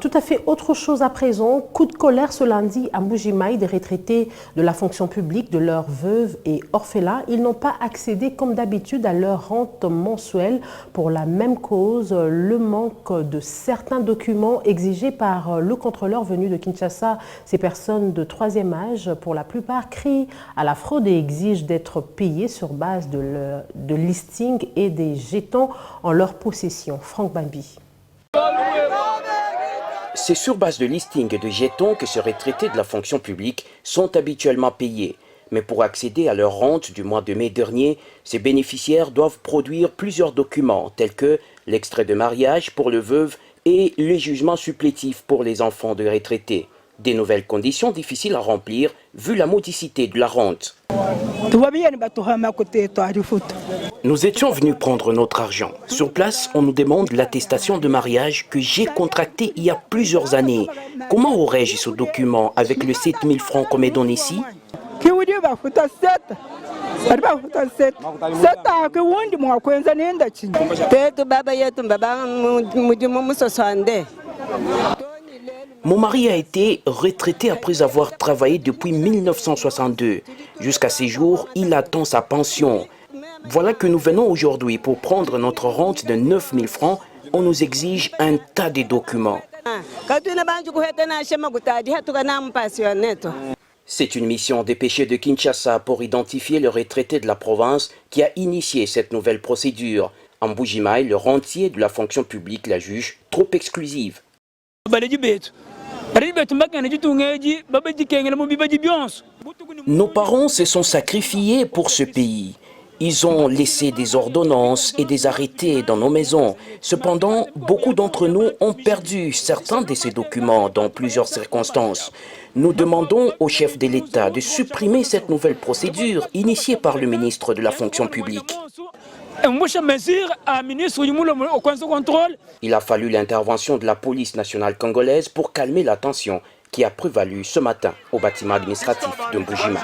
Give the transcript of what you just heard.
Tout à fait autre chose à présent. Coup de colère ce lundi à Mbuji-Mayi des retraités de la fonction publique, de leurs veuves et orphelins. Ils n'ont pas accédé comme d'habitude à leur rente mensuelle pour la même cause, le manque de certains documents exigés par le contrôleur venu de Kinshasa. Ces personnes de troisième âge, pour la plupart, crient à la fraude et exigent d'être payées sur base de listing et des jetons en leur possession. Franck Bambi. C'est sur base de listing et de jetons que ces retraités de la fonction publique sont habituellement payés. Mais pour accéder à leur rente du mois de mai dernier, ces bénéficiaires doivent produire plusieurs documents tels que l'extrait de mariage pour le veuve et les jugements supplétifs pour les enfants de retraités. Des nouvelles conditions difficiles à remplir vu la modicité de la rente. Nous étions venus prendre notre argent. Sur place, on nous demande l'attestation de mariage que j'ai contractée il y a plusieurs années. Comment aurais-je ce document avec le 7000 francs qu'on me donne ici? Mon mari a été retraité après avoir travaillé depuis 1962. Jusqu'à ces jours, il attend sa pension. Voilà que nous venons aujourd'hui pour prendre notre rente de 9000 francs. On nous exige un tas de documents. C'est une mission dépêchée de Kinshasa pour identifier le retraité de la province qui a initié cette nouvelle procédure. En Mbuji-Mayi, le rentier de la fonction publique la juge trop exclusive. Nos parents se sont sacrifiés pour ce pays. Ils ont laissé des ordonnances et des arrêtés dans nos maisons. Cependant, beaucoup d'entre nous ont perdu certains de ces documents dans plusieurs circonstances. Nous demandons au chef de l'État de supprimer cette nouvelle procédure initiée par le ministre de la fonction publique. Il a fallu l'intervention de la police nationale congolaise pour calmer la tension qui a prévalu ce matin au bâtiment administratif de Mbuji-Mayi.